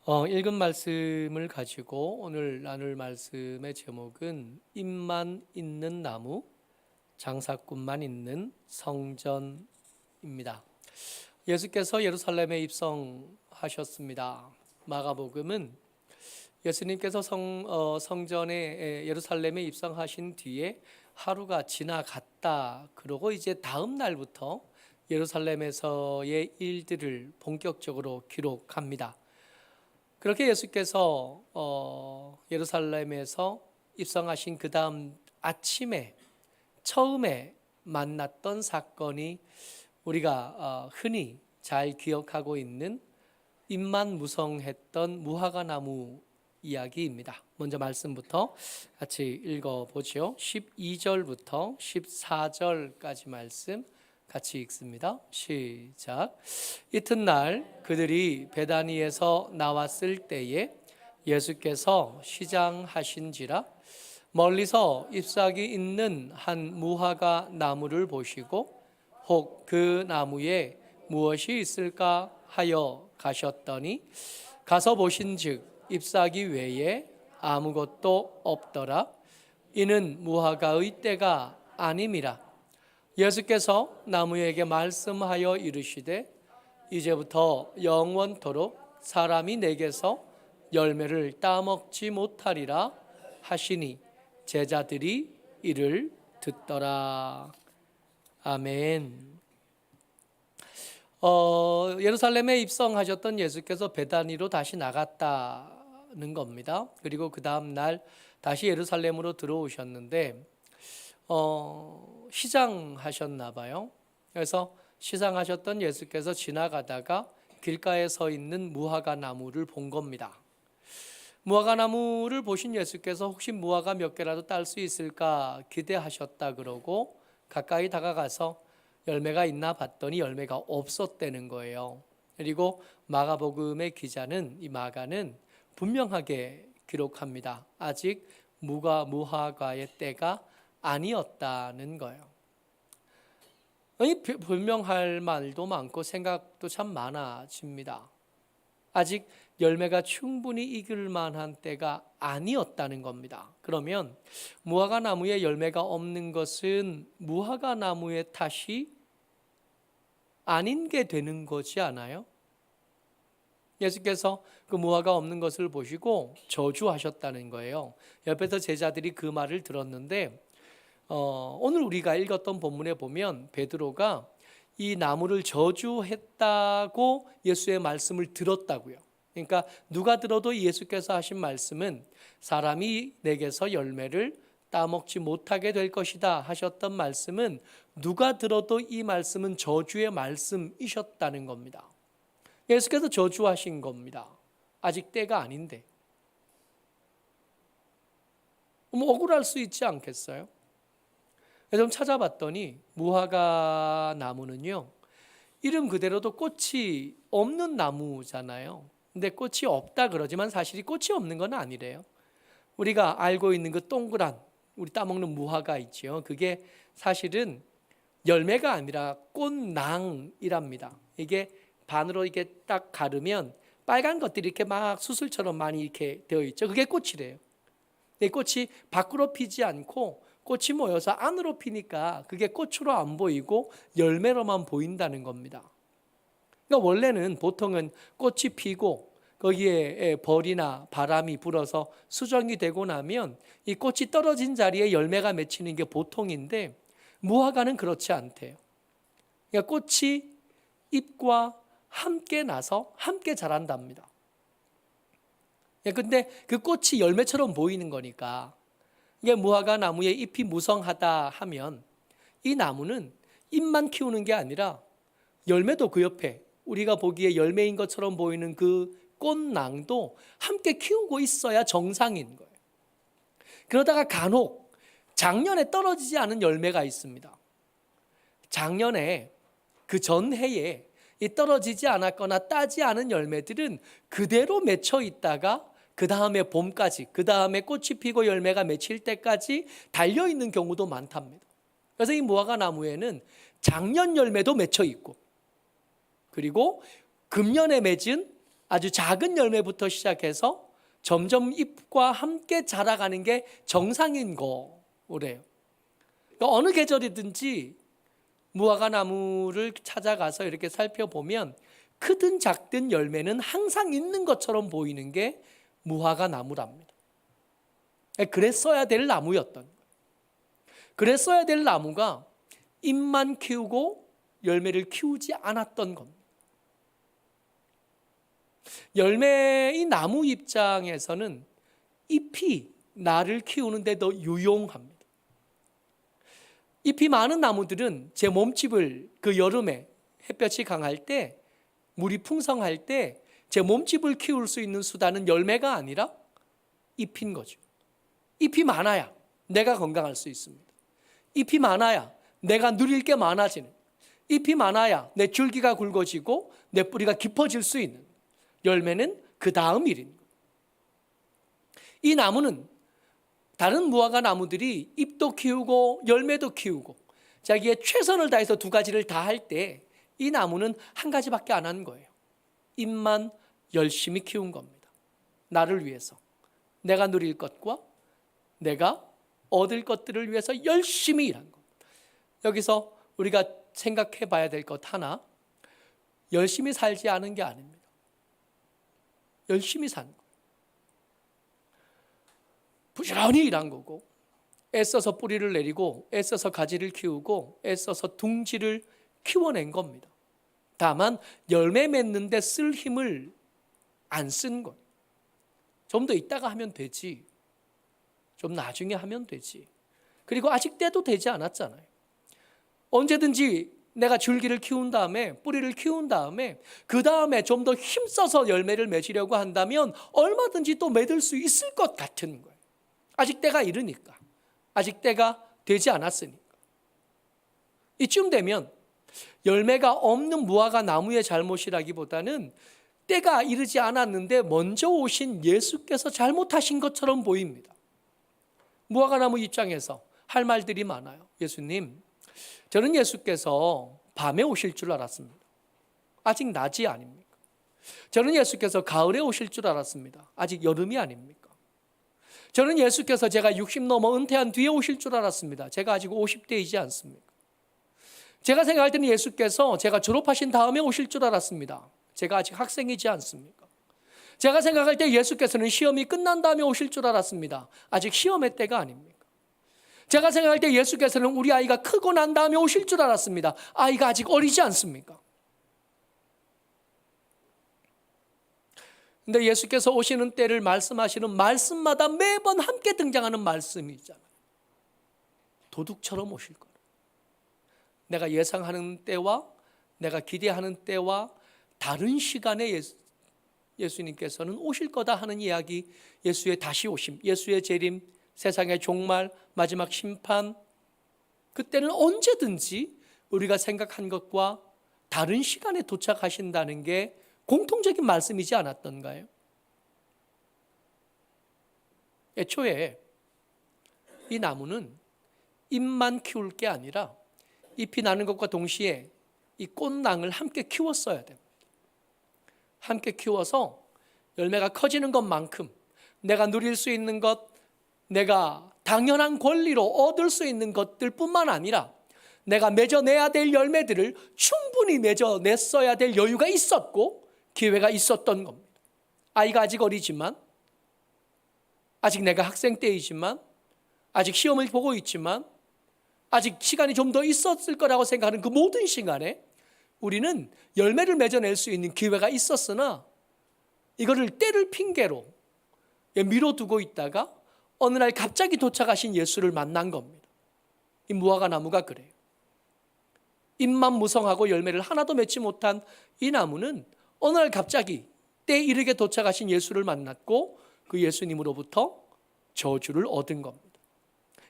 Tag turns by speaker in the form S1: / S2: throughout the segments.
S1: 읽은 말씀을 가지고 오늘 나눌 말씀의 제목은 잎만 있는 나무, 장사꾼만 있는 성전입니다. 예수께서 예루살렘에 입성하셨습니다. 마가복음은 예수님께서 성전에 예루살렘에 입성하신 뒤에 하루가 지나갔다. 그러고 이제 다음 날부터 예루살렘에서의 일들을 본격적으로 기록합니다. 그렇게 예수께서 예루살렘에서 입성하신 그 다음 아침에 처음에 만났던 사건이 우리가 흔히 잘 기억하고 있는 잎만 무성했던 무화과 나무 이야기입니다. 먼저 말씀부터 같이 읽어보죠. 12절부터 14절까지 말씀 같이 읽습니다. 시작. 이튿날 그들이 베다니에서 나왔을 때에 예수께서 시장하신지라 멀리서 잎사귀 있는 한 무화과 나무를 보시고 혹 그 나무에 무엇이 있을까 하여 가셨더니 가서 보신즉 잎사귀 외에 아무것도 없더라. 이는 무화과의 때가 아님이라. 예수께서 나무에게 말씀하여 이르시되 이제부터 영원토록 사람이 내게서 열매를 따먹지 못하리라 하시니 제자들이 이를 듣더라. 아멘. 예루살렘에 입성하셨던 예수께서 베다니로 다시 나갔다는 겁니다. 그리고 그 다음 날 다시 예루살렘으로 들어오셨는데 시장하셨나 봐요. 그래서 시장하셨던 예수께서 지나가다가 길가에 서 있는 무화과 나무를 본 겁니다. 무화과 나무를 보신 예수께서 혹시 무화과 몇 개라도 딸 수 있을까 기대하셨다 그러고 가까이 다가가서 열매가 있나 봤더니 열매가 없었다는 거예요. 그리고 마가복음의 기자는 이 마가는 분명하게 기록합니다. 아직 무화과의 때가 아니었다는 거예요. 불명할 말도 많고 생각도 참 많아집니다. 아직 열매가 충분히 익을 만한 때가 아니었다는 겁니다. 그러면 무화과 나무에 열매가 없는 것은 무화과 나무의 탓이 아닌 게 되는 거지 않아요? 예수께서 그 무화과 없는 것을 보시고 저주하셨다는 거예요. 옆에서 제자들이 그 말을 들었는데 오늘 우리가 읽었던 본문에 보면 베드로가 이 나무를 저주했다고 예수의 말씀을 들었다고요. 그러니까 누가 들어도 예수께서 하신 말씀은 사람이 내게서 열매를 따먹지 못하게 될 것이다 하셨던 말씀은 누가 들어도 이 말씀은 저주의 말씀이셨다는 겁니다. 예수께서 저주하신 겁니다. 아직 때가 아닌데. 억울할 수 있지 않겠어요? 좀 찾아봤더니 무화과 나무는요, 이름 그대로도 꽃이 없는 나무잖아요. 근데 꽃이 없다 그러지만 사실이 꽃이 없는 건 아니래요. 우리가 알고 있는 그 동그란 우리 따먹는 무화과 있죠. 그게 사실은 열매가 아니라 꽃낭이랍니다. 이게 반으로 이렇게 딱 가르면 빨간 것들이 이렇게 막 수술처럼 많이 이렇게 되어 있죠. 그게 꽃이래요. 이 꽃이 밖으로 피지 않고 꽃이 모여서 안으로 피니까 그게 꽃으로 안 보이고 열매로만 보인다는 겁니다. 그러니까 원래는 보통은 꽃이 피고 거기에 벌이나 바람이 불어서 수정이 되고 나면 이 꽃이 떨어진 자리에 열매가 맺히는 게 보통인데 무화과는 그렇지 않대요. 그러니까 꽃이 잎과 함께 나서 함께 자란답니다. 근데 그 꽃이 열매처럼 보이는 거니까 이게 무화과 나무의 잎이 무성하다 하면 이 나무는 잎만 키우는 게 아니라 열매도 그 옆에 우리가 보기에 열매인 것처럼 보이는 그 꽃낭도 함께 키우고 있어야 정상인 거예요. 그러다가 간혹 작년에 떨어지지 않은 열매가 있습니다. 작년에 그 전해에 이 떨어지지 않았거나 따지 않은 열매들은 그대로 맺혀 있다가 그 다음에 봄까지, 그 다음에 꽃이 피고 열매가 맺힐 때까지 달려있는 경우도 많답니다. 그래서 이 무화과 나무에는 작년 열매도 맺혀 있고 그리고 금년에 맺은 아주 작은 열매부터 시작해서 점점 잎과 함께 자라가는 게 정상인 거래요. 그러니까 어느 계절이든지 무화과 나무를 찾아가서 이렇게 살펴보면 크든 작든 열매는 항상 있는 것처럼 보이는 게 무화과 나무랍니다. 그랬어야 될 나무였던 거예요. 그랬어야 될 나무가 잎만 키우고 열매를 키우지 않았던 겁니다. 열매의 나무 입장에서는 잎이 나를 키우는데 더 유용합니다. 잎이 많은 나무들은 제 몸집을 그 여름에 햇볕이 강할 때, 물이 풍성할 때 제 몸집을 키울 수 있는 수단은 열매가 아니라 잎인 거죠. 잎이 많아야 내가 건강할 수 있습니다. 잎이 많아야 내가 누릴 게 많아지는, 잎이 많아야 내 줄기가 굵어지고 내 뿌리가 깊어질 수 있는, 열매는 그 다음 일인 거예요. 이 나무는 다른 무화과 나무들이 잎도 키우고 열매도 키우고 자기의 최선을 다해서 두 가지를 다 할 때 이 나무는 한 가지밖에 안 한 거예요. 잎만 열심히 키운 겁니다. 나를 위해서, 내가 누릴 것과 내가 얻을 것들을 위해서 열심히 일한 겁니다. 여기서 우리가 생각해 봐야 될 것 하나, 열심히 살지 않은 게 아닙니다. 열심히 산 거예요. 부지런히 일한 거고, 애써서 뿌리를 내리고 애써서 가지를 키우고 애써서 둥지를 키워낸 겁니다. 다만 열매 맺는데 쓸 힘을 안 쓴 거예요. 좀 더 있다가 하면 되지, 좀 나중에 하면 되지. 그리고 아직 때도 되지 않았잖아요. 언제든지 내가 줄기를 키운 다음에, 뿌리를 키운 다음에 그 다음에 좀 더 힘써서 열매를 맺으려고 한다면 얼마든지 또 맺을 수 있을 것 같은 거예요. 아직 때가 이르니까, 아직 때가 되지 않았으니까. 이쯤 되면 열매가 없는 무화과 나무의 잘못이라기보다는 때가 이르지 않았는데 먼저 오신 예수께서 잘못하신 것처럼 보입니다. 무화과 나무 입장에서 할 말들이 많아요. 예수님, 저는 예수께서 밤에 오실 줄 알았습니다. 아직 낮이 아닙니까? 저는 예수께서 가을에 오실 줄 알았습니다. 아직 여름이 아닙니까? 저는 예수께서 제가 60 넘어 은퇴한 뒤에 오실 줄 알았습니다. 제가 아직 50대이지 않습니까? 제가 생각할 때는 예수께서 제가 졸업하신 다음에 오실 줄 알았습니다. 제가 아직 학생이지 않습니까? 제가 생각할 때 예수께서는 시험이 끝난 다음에 오실 줄 알았습니다. 아직 시험의 때가 아닙니까? 제가 생각할 때 예수께서는 우리 아이가 크고 난 다음에 오실 줄 알았습니다. 아이가 아직 어리지 않습니까? 근데 예수께서 오시는 때를 말씀하시는 말씀마다 매번 함께 등장하는 말씀이잖아요. 도둑처럼 오실 거예요. 내가 예상하는 때와 내가 기대하는 때와 다른 시간에 예수님께서는 오실 거다 하는 이야기, 예수의 다시 오심, 예수의 재림, 세상의 종말, 마지막 심판, 그때는 언제든지 우리가 생각한 것과 다른 시간에 도착하신다는 게 공통적인 말씀이지 않았던가요? 애초에 이 나무는 잎만 키울 게 아니라 잎이 나는 것과 동시에 이 꽃낭을 함께 키웠어야 됩니다. 함께 키워서 열매가 커지는 것만큼 내가 누릴 수 있는 것, 내가 당연한 권리로 얻을 수 있는 것들 뿐만 아니라 내가 맺어내야 될 열매들을 충분히 맺어냈어야 될 여유가 있었고 기회가 있었던 겁니다. 아이가 아직 어리지만, 아직 내가 학생 때이지만, 아직 시험을 보고 있지만, 아직 시간이 좀 더 있었을 거라고 생각하는 그 모든 시간에 우리는 열매를 맺어낼 수 있는 기회가 있었으나 이거를 때를 핑계로 미뤄두고 있다가 어느 날 갑자기 도착하신 예수를 만난 겁니다. 이 무화과 나무가 그래요. 잎만 무성하고 열매를 하나도 맺지 못한 이 나무는 어느 날 갑자기 때에 이르게 도착하신 예수를 만났고 그 예수님으로부터 저주를 얻은 겁니다.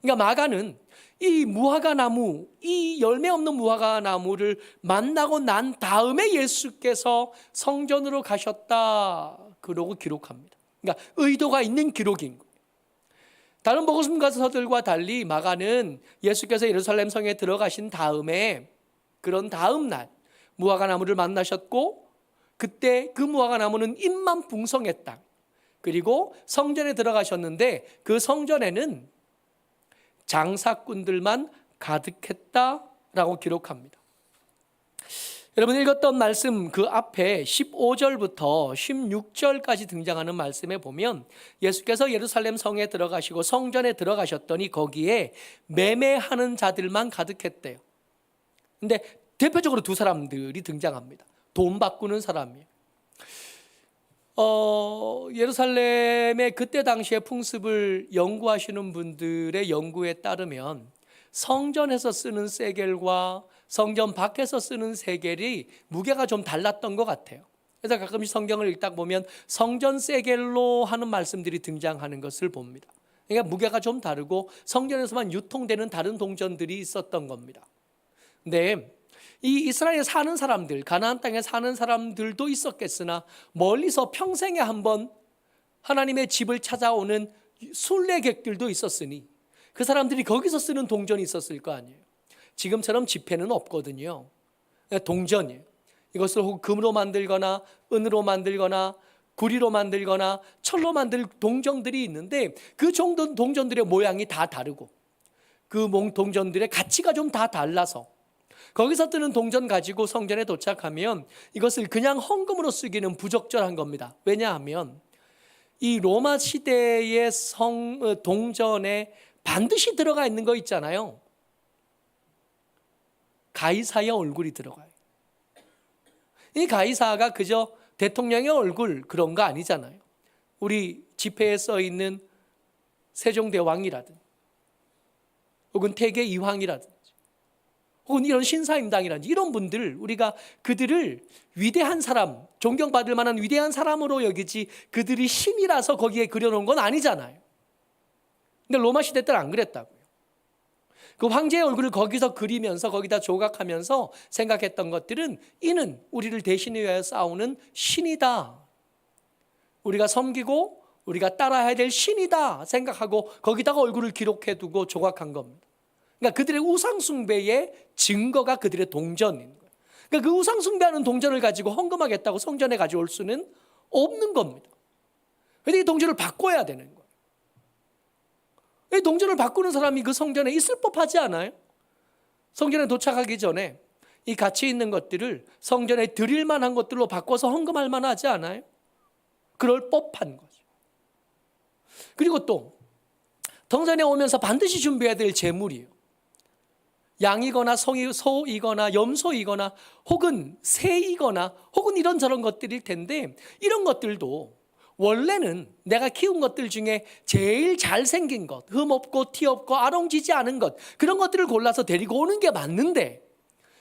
S1: 그러니까 마가는 이 무화과 나무, 이 열매 없는 무화과 나무를 만나고 난 다음에 예수께서 성전으로 가셨다, 그러고 기록합니다. 그러니까 의도가 있는 기록인 거예요. 다른 복음서들과 달리 마가는 예수께서 예루살렘 성에 들어가신 다음에, 그런 다음 날 무화과 나무를 만나셨고 그때 그 무화과 나무는 잎만 풍성했다. 그리고 성전에 들어가셨는데 그 성전에는 장사꾼들만 가득했다라고 기록합니다. 여러분 읽었던 말씀 그 앞에 15절부터 16절까지 등장하는 말씀에 보면 예수께서 예루살렘 성에 들어가시고 성전에 들어가셨더니 거기에 매매하는 자들만 가득했대요. 근데 대표적으로 두 사람들이 등장합니다. 돈 바꾸는 사람이에요. 예루살렘의 그때 당시의 풍습을 연구하시는 분들의 연구에 따르면 성전에서 쓰는 세겔과 성전 밖에서 쓰는 세겔이 무게가 좀 달랐던 것 같아요. 그래서 가끔씩 성경을 읽다 보면 성전 세겔로 하는 말씀들이 등장하는 것을 봅니다. 그러니까 무게가 좀 다르고 성전에서만 유통되는 다른 동전들이 있었던 겁니다. 근데 이 이스라엘에 사는 사람들, 가나안 땅에 사는 사람들도 있었겠으나 멀리서 평생에 한번 하나님의 집을 찾아오는 순례객들도 있었으니 그 사람들이 거기서 쓰는 동전이 있었을 거 아니에요. 지금처럼 지폐는 없거든요. 동전이에요. 이것을 혹 금으로 만들거나 은으로 만들거나 구리로 만들거나 철로 만들 동전들이 있는데 그 정도 동전들의 모양이 다 다르고 그 동전들의 가치가 좀 다 달라서 거기서 뜨는 동전 가지고 성전에 도착하면 이것을 그냥 헌금으로 쓰기는 부적절한 겁니다. 왜냐하면 이 로마 시대의 동전에 반드시 들어가 있는 거 있잖아요. 가이사의 얼굴이 들어가요. 이 가이사가 그저 대통령의 얼굴 그런 거 아니잖아요. 우리 지폐에 써 있는 세종대왕이라든 혹은 태계 이황이라든 혹은 이런 신사임당이라든지 이런 분들 우리가 그들을 위대한 사람, 존경받을 만한 위대한 사람으로 여기지 그들이 신이라서 거기에 그려놓은 건 아니잖아요. 근데 로마 시대 때는 안 그랬다고요. 그 황제의 얼굴을 거기서 그리면서 거기다 조각하면서 생각했던 것들은 이는 우리를 대신에 위하여 싸우는 신이다. 우리가 섬기고 우리가 따라야 될 신이다 생각하고 거기다가 얼굴을 기록해두고 조각한 겁니다. 그러니까 그들의 우상숭배의 증거가 그들의 동전인 거예요. 그러니까 그 우상숭배하는 동전을 가지고 헌금하겠다고 성전에 가져올 수는 없는 겁니다. 그런데 이 동전을 바꿔야 되는 거예요. 이 동전을 바꾸는 사람이 그 성전에 있을 법하지 않아요? 성전에 도착하기 전에 이 가치 있는 것들을 성전에 드릴 만한 것들로 바꿔서 헌금할 만하지 않아요? 그럴 법한 거죠. 그리고 또 성전에 오면서 반드시 준비해야 될 재물이에요. 양이거나 소이거나 염소이거나 혹은 새이거나 혹은 이런저런 것들일 텐데 이런 것들도 원래는 내가 키운 것들 중에 제일 잘생긴 것, 흠 없고 티 없고 아롱지지 않은 것 그런 것들을 골라서 데리고 오는 게 맞는데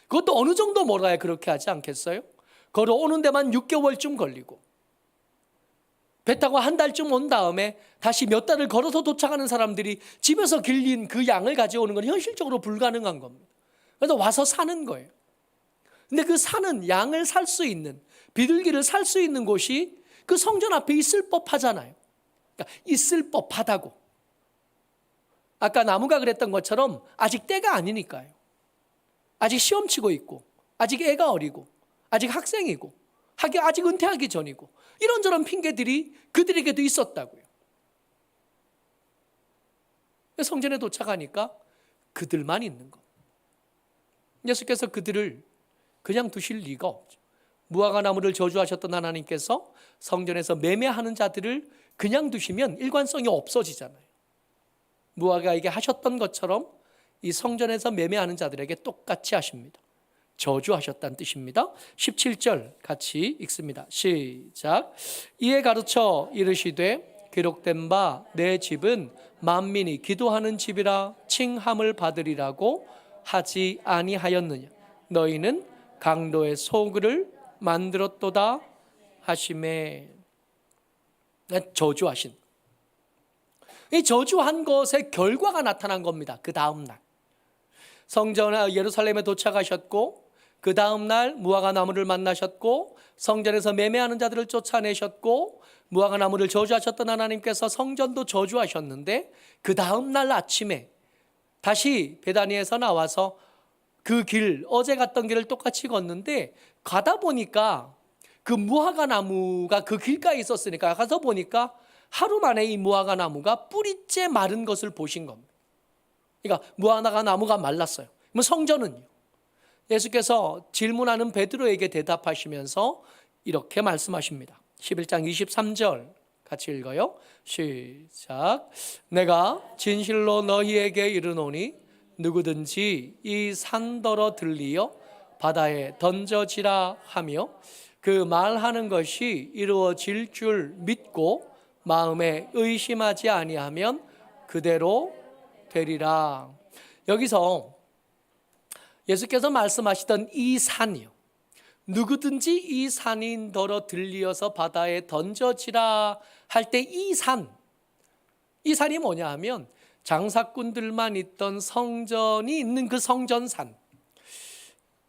S1: 그것도 어느 정도 몰아야 그렇게 하지 않겠어요? 걸어오는 데만 6개월쯤 걸리고 배 타고 한 달쯤 온 다음에 다시 몇 달을 걸어서 도착하는 사람들이 집에서 길린 그 양을 가져오는 건 현실적으로 불가능한 겁니다. 그래서 와서 사는 거예요. 근데 그 사는 양을 살 수 있는 비둘기를 살 수 있는 곳이 그 성전 앞에 있을 법하잖아요. 그러니까 있을 법하다고. 아까 나무가 그랬던 것처럼 아직 때가 아니니까요. 아직 시험 치고 있고 아직 애가 어리고 아직 학생이고 아직 은퇴하기 전이고 이런저런 핑계들이 그들에게도 있었다고요. 성전에 도착하니까 그들만 있는 것. 예수께서 그들을 그냥 두실 리가 없죠. 무화과 나무를 저주하셨던 하나님께서 성전에서 매매하는 자들을 그냥 두시면 일관성이 없어지잖아요. 무화과에게 하셨던 것처럼 이 성전에서 매매하는 자들에게 똑같이 하십니다. 저주하셨다는 뜻입니다. 17절 같이 읽습니다. 시작. 이에 가르쳐 이르시되 기록된 바 내 집은 만민이 기도하는 집이라 칭함을 받으리라고 하지 아니하였느냐. 너희는 강도의 소굴을 만들었도다 하시매. 저주하신. 이 저주한 것의 결과가 나타난 겁니다. 그 다음 날 성전 예루살렘에 도착하셨고 그 다음 날 무화과 나무를 만나셨고 성전에서 매매하는 자들을 쫓아내셨고 무화과 나무를 저주하셨던 하나님께서 성전도 저주하셨는데 그 다음 날 아침에 다시 베다니에서 나와서 그 길 어제 갔던 길을 똑같이 걷는데 가다 보니까 그 무화과 나무가 그 길가에 있었으니까 가서 보니까 하루 만에 이 무화과 나무가 뿌리째 마른 것을 보신 겁니다. 그러니까 무화과 나무가 말랐어요. 그럼 성전은요? 예수께서 질문하는 베드로에게 대답하시면서 이렇게 말씀하십니다. 11장 23절 같이 읽어요. 시작. 내가 진실로 너희에게 이르노니 누구든지 이 산더러 들리어 바다에 던져지라 하며 그 말하는 것이 이루어질 줄 믿고 마음에 의심하지 아니하면 그대로 되리라. 여기서 예수께서 말씀하시던 이 산이요, 누구든지 이 산인더러 들리어서 바다에 던져지라 할 때 이 산이 뭐냐 하면 장사꾼들만 있던 성전이 있는 그 성전산.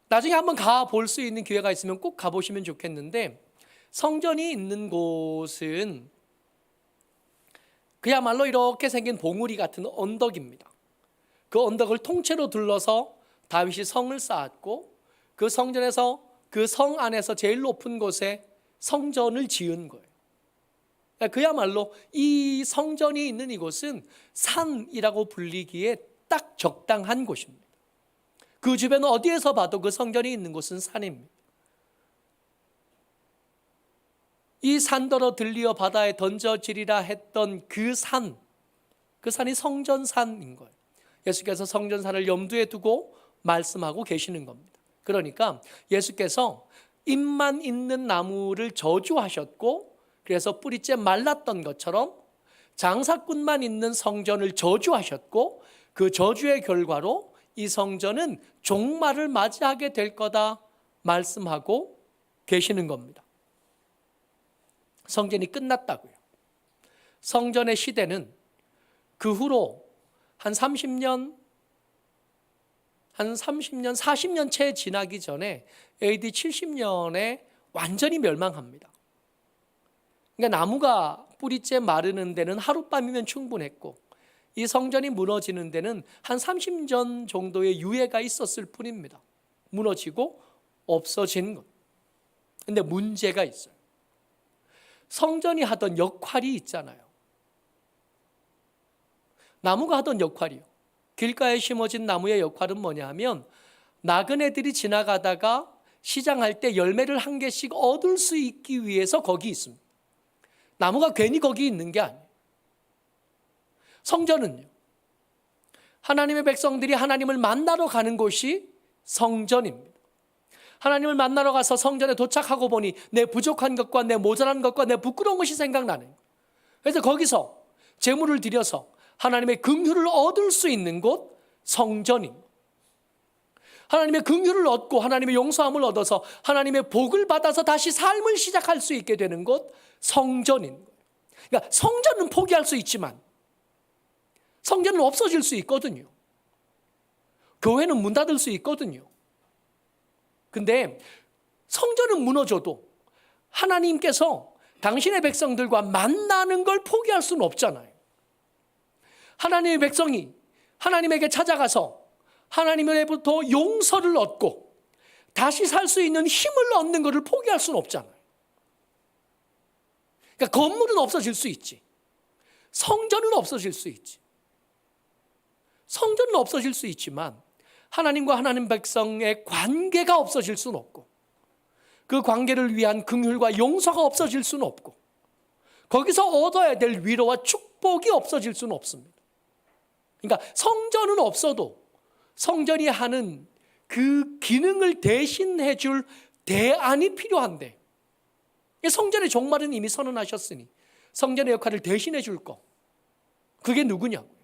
S1: 나중에 한번 가볼 수 있는 기회가 있으면 꼭 가보시면 좋겠는데, 성전이 있는 곳은 그야말로 이렇게 생긴 봉우리 같은 언덕입니다. 그 언덕을 통째로 둘러서 다윗이 성을 쌓았고, 그 성전에서 그 성 안에서 제일 높은 곳에 성전을 지은 거예요. 그야말로 이 성전이 있는 이곳은 산이라고 불리기에 딱 적당한 곳입니다. 그 주변은 어디에서 봐도 그 성전이 있는 곳은 산입니다. 이 산더러 들리어 바다에 던져지리라 했던 그 산이 성전산인 거예요. 예수께서 성전산을 염두에 두고 말씀하고 계시는 겁니다. 그러니까 예수께서 잎만 있는 나무를 저주하셨고, 그래서 뿌리째 말랐던 것처럼 장사꾼만 있는 성전을 저주하셨고, 그 저주의 결과로 이 성전은 종말을 맞이하게 될 거다 말씀하고 계시는 겁니다. 성전이 끝났다고요. 성전의 시대는 그 후로 한 30년, 40년 채 지나기 전에 AD 70년에 완전히 멸망합니다. 그러니까 나무가 뿌리째 마르는 데는 하룻밤이면 충분했고, 이 성전이 무너지는 데는 한 30년 정도의 유예가 있었을 뿐입니다. 무너지고 없어진 것. 근데 문제가 있어요. 성전이 하던 역할이 있잖아요. 나무가 하던 역할이요. 길가에 심어진 나무의 역할은 뭐냐 하면, 나그네들이 지나가다가 시장할 때 열매를 한 개씩 얻을 수 있기 위해서 거기 있습니다. 나무가 괜히 거기 있는 게 아니에요. 성전은요, 하나님의 백성들이 하나님을 만나러 가는 곳이 성전입니다. 하나님을 만나러 가서 성전에 도착하고 보니 내 부족한 것과 내 모자란 것과 내 부끄러운 것이 생각나는 거예요. 그래서 거기서 제물을 드려서 하나님의 긍휼을 얻을 수 있는 곳 성전입니다. 하나님의 긍휼을 얻고 하나님의 용서함을 얻어서 하나님의 복을 받아서 다시 삶을 시작할 수 있게 되는 곳 성전인 거예요. 그러니까 성전은 포기할 수 있지만 성전은 없어질 수 있거든요. 교회는 문 닫을 수 있거든요. 근데 성전은 무너져도 하나님께서 당신의 백성들과 만나는 걸 포기할 수는 없잖아요. 하나님의 백성이 하나님에게 찾아가서 하나님으로부터 용서를 얻고 다시 살 수 있는 힘을 얻는 것을 포기할 수는 없잖아요. 그러니까 건물은 없어질 수 있지, 성전은 없어질 수 있지. 성전은 없어질 수 있지만 하나님과 하나님 백성의 관계가 없어질 수는 없고, 그 관계를 위한 긍휼과 용서가 없어질 수는 없고, 거기서 얻어야 될 위로와 축복이 없어질 수는 없습니다. 그러니까 성전은 없어도 성전이 하는 그 기능을 대신해 줄 대안이 필요한데, 성전의 종말은 이미 선언하셨으니 성전의 역할을 대신해 줄 거, 그게 누구냐고요?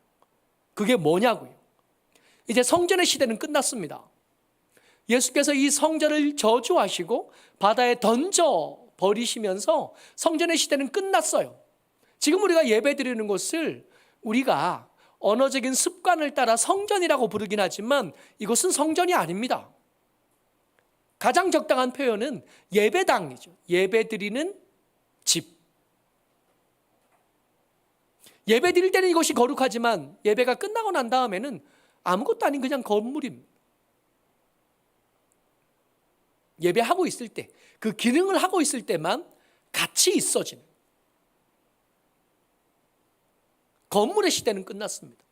S1: 그게 뭐냐고요? 이제 성전의 시대는 끝났습니다. 예수께서 이 성전을 저주하시고 바다에 던져 버리시면서 성전의 시대는 끝났어요. 지금 우리가 예배드리는 곳을 우리가 언어적인 습관을 따라 성전이라고 부르긴 하지만 이것은 성전이 아닙니다. 가장 적당한 표현은 예배당이죠. 예배드리는 집. 예배 드릴 때는 이것이 거룩하지만 예배가 끝나고 난 다음에는 아무것도 아닌 그냥 건물입니다. 예배하고 있을 때, 그 기능을 하고 있을 때만 같이 있어지는, 건물의 시대는 끝났습니다.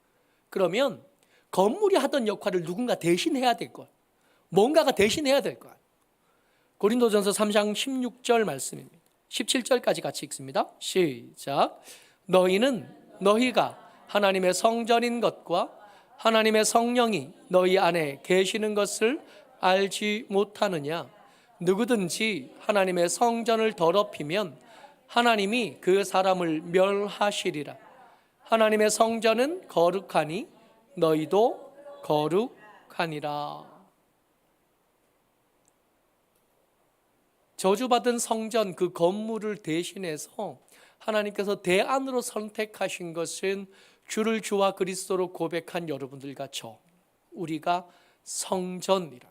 S1: 그러면 건물이 하던 역할을 누군가 대신해야 될 것, 뭔가가 대신해야 될 것. 고린도전서 3장 16절 말씀입니다. 17절까지 같이 읽습니다. 시작. 너희가 하나님의 성전인 것과 하나님의 성령이 너희 안에 계시는 것을 알지 못하느냐? 누구든지 하나님의 성전을 더럽히면 하나님이 그 사람을 멸하시리라. 하나님의 성전은 거룩하니 너희도 거룩하니라. 저주받은 성전, 그 건물을 대신해서 하나님께서 대안으로 선택하신 것은 주를 주와 그리스도로 고백한 여러분들과 저, 우리가 성전이라.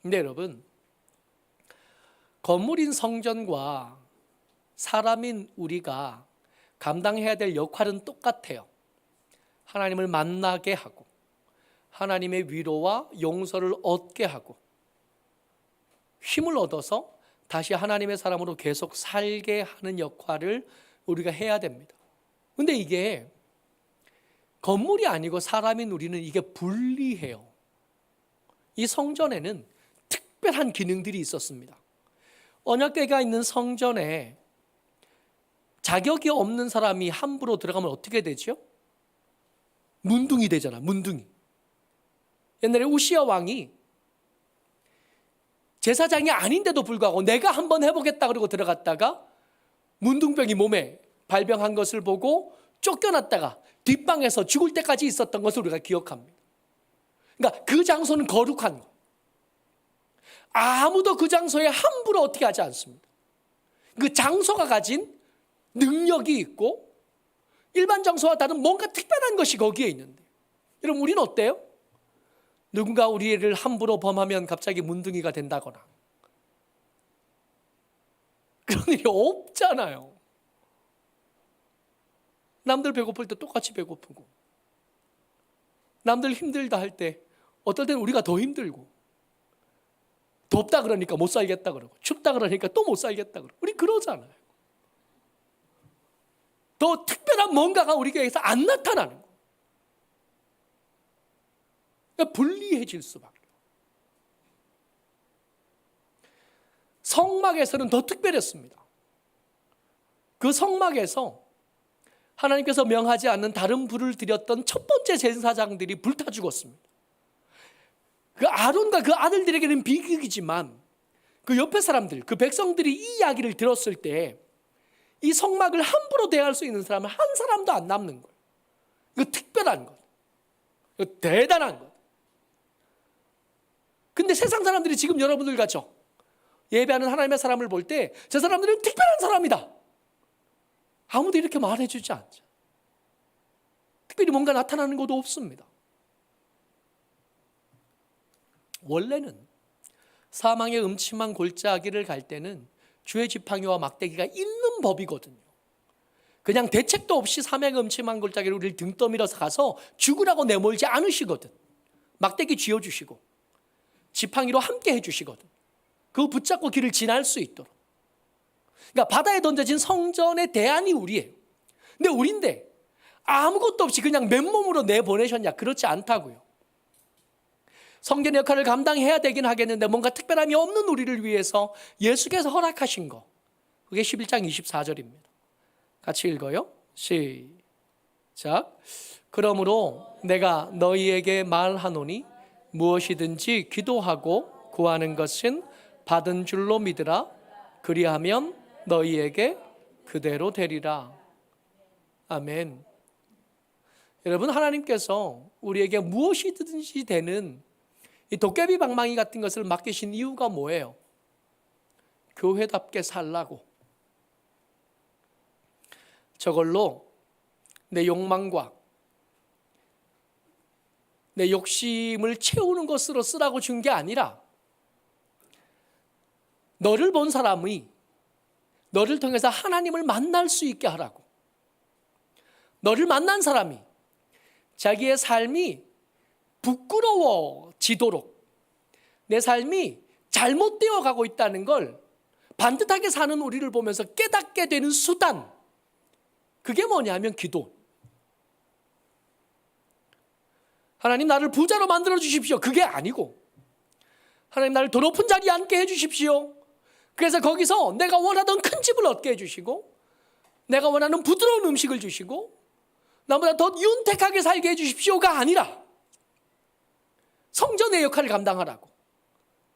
S1: 근데 여러분, 건물인 성전과 사람인 우리가 감당해야 될 역할은 똑같아요. 하나님을 만나게 하고 하나님의 위로와 용서를 얻게 하고 힘을 얻어서 다시 하나님의 사람으로 계속 살게 하는 역할을 우리가 해야 됩니다. 근데 이게 건물이 아니고 사람인 우리는 이게 불리해요. 이 성전에는 특별한 기능들이 있었습니다. 언약궤가 있는 성전에 자격이 없는 사람이 함부로 들어가면 어떻게 되죠? 문둥이 되잖아, 문둥이. 옛날에 우시야 왕이 제사장이 아닌데도 불구하고 내가 한번 해보겠다 그러고 들어갔다가 문둥병이 몸에 발병한 것을 보고 쫓겨났다가 뒷방에서 죽을 때까지 있었던 것을 우리가 기억합니다. 그러니까 그 장소는 거룩한 거. 아무도 그 장소에 함부로 어떻게 하지 않습니다. 그 장소가 가진 능력이 있고 일반 장소와 다른 뭔가 특별한 것이 거기에 있는데, 여러분 우리는 어때요? 누군가 우리를 함부로 범하면 갑자기 문둥이가 된다거나 그런 일이 없잖아요. 남들 배고플 때 똑같이 배고프고, 남들 힘들다 할 때 어떨 때는 우리가 더 힘들고, 덥다 그러니까 못 살겠다 그러고, 춥다 그러니까 또 못 살겠다 그러고, 우리 그러잖아요. 더 특별한 뭔가가 우리 곁에서 안 나타나는 거예요. 그러니까 불리해질 수밖에. 성막에서는 더 특별했습니다. 그 성막에서 하나님께서 명하지 않는 다른 불을 드렸던 첫 번째 제사장들이 불타 죽었습니다. 그 아론과 그 아들들에게는 비극이지만 그 옆에 사람들, 그 백성들이 이 이야기를 들었을 때 이 성막을 함부로 대할 수 있는 사람은 한 사람도 안 남는 거예요. 이거 특별한 것, 이거 대단한 것. 근데 세상 사람들이 지금 여러분들 같죠? 예배하는 하나님의 사람을 볼 때 저 사람들은 특별한 사람이다, 아무도 이렇게 말해주지 않죠. 특별히 뭔가 나타나는 것도 없습니다. 원래는 사망의 음침한 골짜기를 갈 때는 주의 지팡이와 막대기가 있는 법이거든요. 그냥 대책도 없이 사망의 음침한 골짜기를 우리를 등 떠밀어서 가서 죽으라고 내몰지 않으시거든. 막대기 쥐어주시고 지팡이로 함께 해주시거든. 그거 붙잡고 길을 지날 수 있도록. 그러니까 바다에 던져진 성전의 대안이 우리예요. 근데 우린데 아무것도 없이 그냥 맨몸으로 내보내셨냐? 그렇지 않다고요. 성전의 역할을 감당해야 되긴 하겠는데 뭔가 특별함이 없는 우리를 위해서 예수께서 허락하신 거, 그게 11장 24절입니다. 같이 읽어요. 시작. 그러므로 내가 너희에게 말하노니 무엇이든지 기도하고 구하는 것은 받은 줄로 믿으라. 그리하면 너희에게 그대로 되리라. 아멘. 여러분, 하나님께서 우리에게 무엇이든지 되는 이 도깨비 방망이 같은 것을 맡기신 이유가 뭐예요? 교회답게 살라고. 저걸로 내 욕망과 내 욕심을 채우는 것으로 쓰라고 준 게 아니라 너를 본 사람이 너를 통해서 하나님을 만날 수 있게 하라고. 너를 만난 사람이 자기의 삶이 부끄러워지도록, 내 삶이 잘못되어 가고 있다는 걸 반듯하게 사는 우리를 보면서 깨닫게 되는 수단, 그게 뭐냐면 기도. 하나님 나를 부자로 만들어 주십시오, 그게 아니고, 하나님 나를 더 높은 자리에 앉게 해주십시오, 그래서 거기서 내가 원하던 큰 집을 얻게 해주시고, 내가 원하는 부드러운 음식을 주시고, 나보다 더 윤택하게 살게 해주십시오가 아니라, 성전의 역할을 감당하라고.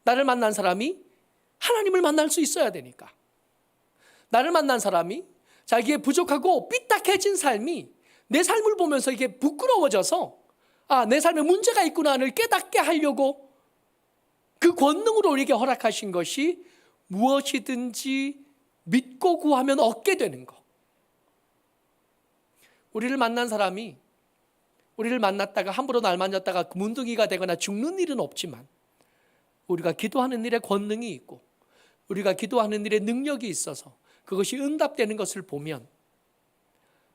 S1: 나를 만난 사람이 하나님을 만날 수 있어야 되니까. 나를 만난 사람이 자기의 부족하고 삐딱해진 삶이 내 삶을 보면서 이게 부끄러워져서, 아, 내 삶에 문제가 있구나를 깨닫게 하려고 그 권능으로 우리에게 허락하신 것이 무엇이든지 믿고 구하면 얻게 되는 것. 우리를 만난 사람이 우리를 만났다가 함부로 날 만졌다가 문둥이가 되거나 죽는 일은 없지만, 우리가 기도하는 일에 권능이 있고 우리가 기도하는 일에 능력이 있어서 그것이 응답되는 것을 보면,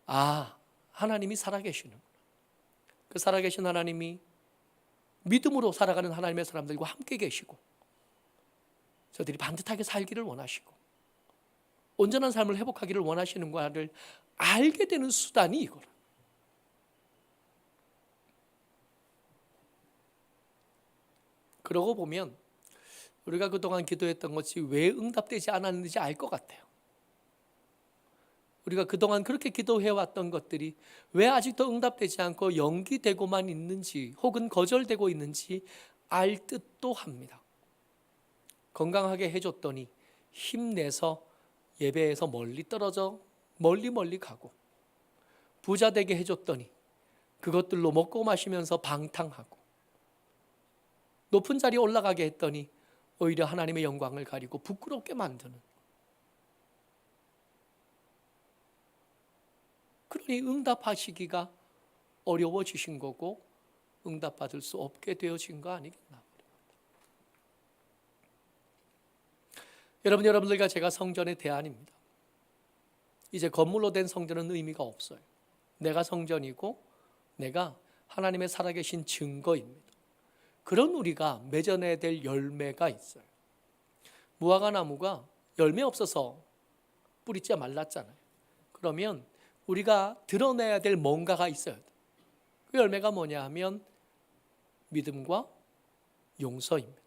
S1: 아, 하나님이 살아계시는구나. 그 살아계신 하나님이 믿음으로 살아가는 하나님의 사람들과 함께 계시고, 저들이 반듯하게 살기를 원하시고 온전한 삶을 회복하기를 원하시는가를 알게 되는 수단이 이거라. 그러고 보면 우리가 그동안 기도했던 것이 왜 응답되지 않았는지 알 것 같아요. 우리가 그동안 그렇게 기도해왔던 것들이 왜 아직도 응답되지 않고 연기되고만 있는지, 혹은 거절되고 있는지 알 듯도 합니다. 건강하게 해줬더니 힘내서 예배에서 멀리 떨어져 멀리 가고, 부자 되게 해줬더니 그것들로 먹고 마시면서 방탕하고, 높은 자리에 올라가게 했더니 오히려 하나님의 영광을 가리고 부끄럽게 만드는, 그러니 응답하시기가 어려워지신 거고 응답받을 수 없게 되어진 거 아니겠나. 여러분들과 제가 성전의 대안입니다. 이제 건물로 된 성전은 의미가 없어요. 내가 성전이고 내가 하나님의 살아계신 증거입니다. 그런 우리가 맺어내야 될 열매가 있어요. 무화과 나무가 열매 없어서 뿌리째 말랐잖아요. 그러면 우리가 드러내야 될 뭔가가 있어야 돼요. 그 열매가 뭐냐 하면 믿음과 용서입니다.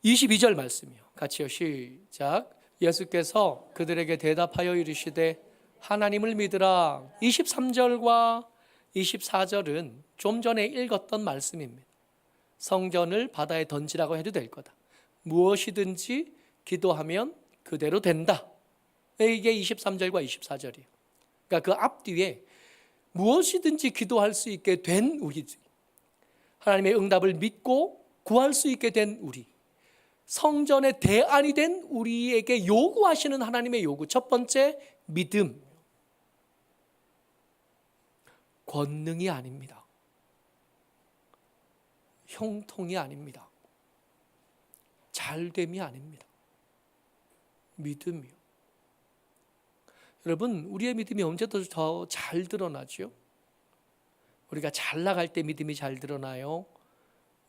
S1: 22절 말씀이요. 같이요, 시작. 예수께서 그들에게 대답하여 이르시되 하나님을 믿으라. 23절과 24절은 좀 전에 읽었던 말씀입니다. 성전을 바다에 던지라고 해도 될 거다. 무엇이든지 기도하면 그대로 된다. 이게 23절과 24절이에요. 그러니까 그 앞뒤에 무엇이든지 기도할 수 있게 된 우리들, 하나님의 응답을 믿고 구할 수 있게 된 우리, 성전의 대안이 된 우리에게 요구하시는 하나님의 요구, 첫 번째 믿음, 권능이 아닙니다. 형통이 아닙니다. 잘됨이 아닙니다. 믿음이요. 여러분, 우리의 믿음이 언제 더 잘 드러나죠? 우리가 잘 나갈 때 믿음이 잘 드러나요?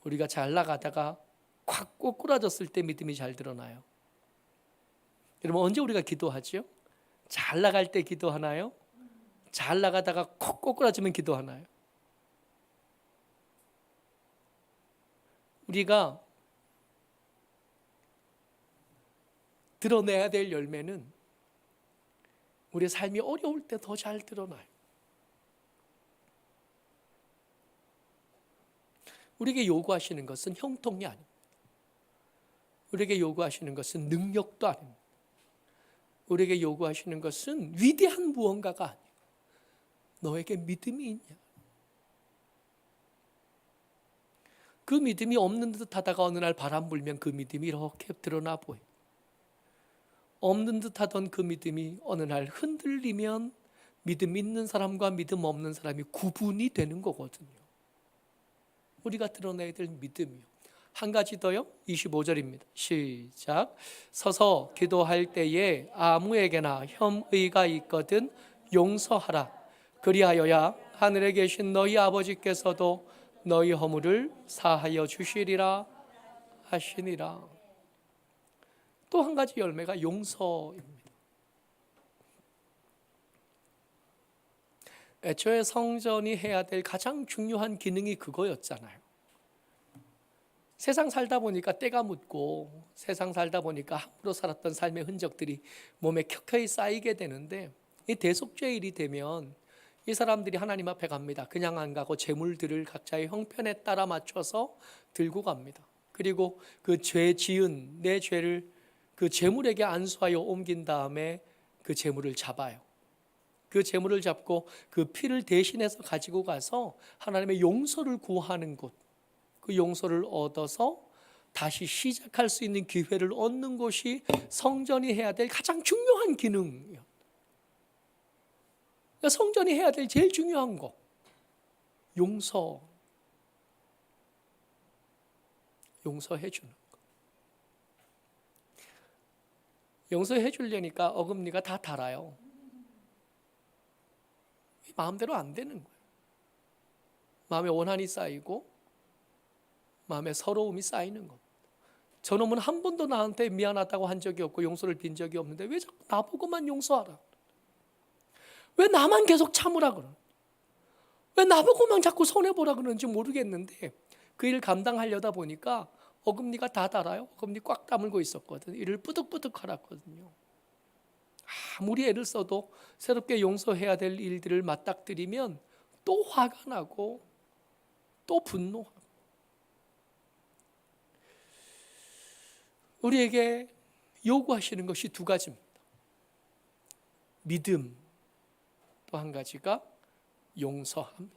S1: 우리가 잘 나가다가 콱 꼬꾸라졌을 때 믿음이 잘 드러나요? 여러분, 언제 우리가 기도하죠? 잘 나갈 때 기도하나요? 잘 나가다가 콕 꼬꾸라지면 기도하나요? 우리가 드러내야 될 열매는 우리의 삶이 어려울 때 더 잘 드러나요. 우리에게 요구하시는 것은 형통이 아닙니다. 우리에게 요구하시는 것은 능력도 아닙니다. 우리에게 요구하시는 것은 위대한 무언가가 아니에요. 너에게 믿음이 있냐? 그 믿음이 없는 듯 하다가 어느 날 바람 불면 그 믿음이 이렇게 드러나 보여요. 없는 듯 하던 그 믿음이 어느 날 흔들리면 믿음 있는 사람과 믿음 없는 사람이 구분이 되는 거거든요. 우리가 드러내야 될 믿음이요. 한 가지 더요. 25절입니다. 시작. 서서 기도할 때에 아무에게나 혐의가 있거든 용서하라. 그리하여야 하늘에 계신 너희 아버지께서도 너희 허물을 사하여 주시리라. 하시니라. 또 한 가지 열매가 용서입니다. 애초에 성전이 해야 될 가장 중요한 기능이 그거였잖아요. 세상 살다 보니까 때가 묻고 세상 살다 보니까 함부로 살았던 삶의 흔적들이 몸에 켜켜이 쌓이게 되는데, 이 대속죄일이 되면 이 사람들이 하나님 앞에 갑니다. 그냥 안 가고 제물들을 각자의 형편에 따라 맞춰서 들고 갑니다. 그리고 그 죄 지은 내 죄를 그 제물에게 안수하여 옮긴 다음에 그 제물을 잡아요. 그 제물을 잡고 그 피를 대신해서 가지고 가서 하나님의 용서를 구하는 곳, 그 용서를 얻어서 다시 시작할 수 있는 기회를 얻는 것이 성전이 해야 될 가장 중요한 기능이에요. 그러니까 성전이 해야 될 제일 중요한 거, 용서해 주는 거. 용서해 주려니까 어금니가 다 달아요. 마음대로 안 되는 거예요. 마음에 원한이 쌓이고 마음에 서러움이 쌓이는 것. 저놈은 한 번도 나한테 미안하다고 한 적이 없고 용서를 빈 적이 없는데 왜 자꾸 나보고만 용서하라? 왜 나만 계속 참으라 그러? 왜 나보고만 자꾸 손해보라 그러는지 모르겠는데, 그 일 감당하려다 보니까 어금니가 다 달아요. 어금니 꽉 다물고 있었거든요. 이를 뿌득뿌득 하랐거든요. 아무리 애를 써도 새롭게 용서해야 될 일들을 맞닥뜨리면 또 화가 나고 또 분노하고. 우리에게 요구하시는 것이 두 가지입니다. 믿음, 또 한 가지가 용서함.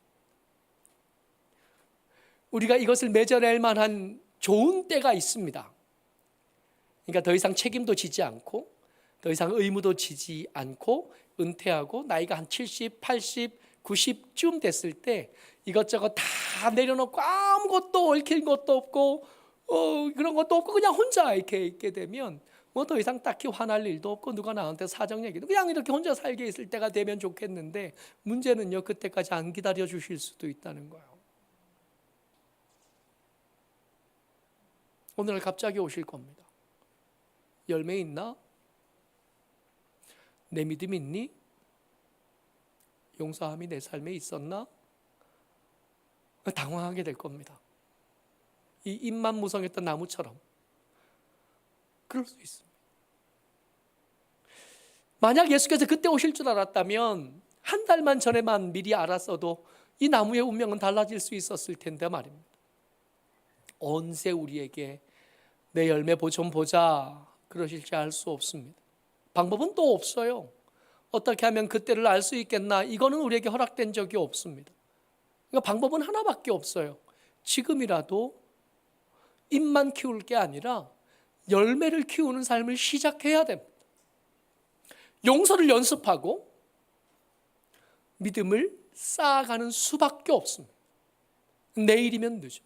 S1: 우리가 이것을 맺어낼 만한 좋은 때가 있습니다. 그러니까 더 이상 책임도 지지 않고 더 이상 의무도 지지 않고 은퇴하고 나이가 한 70, 80, 90쯤 됐을 때 이것저것 다 내려놓고 아무것도 얽힌 것도 없고 그런 것도 없고 그냥 혼자 이렇게 있게 되면 뭐 더 이상 딱히 화날 일도 없고 누가 나한테 사정 얘기도, 그냥 이렇게 혼자 살게 있을 때가 되면 좋겠는데, 문제는요, 그때까지 안 기다려 주실 수도 있다는 거예요. 오늘 갑자기 오실 겁니다. 열매 있나? 내 믿음 있니? 용서함이 내 삶에 있었나? 당황하게 될 겁니다. 이 잎만 무성했던 나무처럼 그럴 수 있습니다. 만약 예수께서 그때 오실 줄 알았다면 한 달만 전에만 미리 알았어도 이 나무의 운명은 달라질 수 있었을 텐데 말입니다. 언제 우리에게 내 열매 좀 보자 그러실지 알 수 없습니다. 방법은 또 없어요. 어떻게 하면 그때를 알 수 있겠나? 이거는 우리에게 허락된 적이 없습니다. 그러니까 방법은 하나밖에 없어요. 지금이라도 잎만 키울 게 아니라 열매를 키우는 삶을 시작해야 됩니다. 용서를 연습하고 믿음을 쌓아가는 수밖에 없습니다. 내일이면 늦어.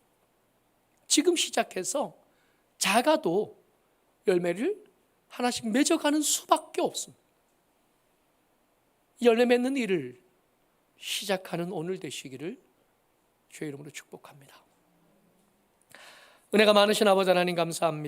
S1: 지금 시작해서 작아도 열매를 하나씩 맺어가는 수밖에 없습니다. 열매 맺는 일을 시작하는 오늘 되시기를 주의 이름으로 축복합니다. 은혜가 많으신 아버지 하나님 감사합니다.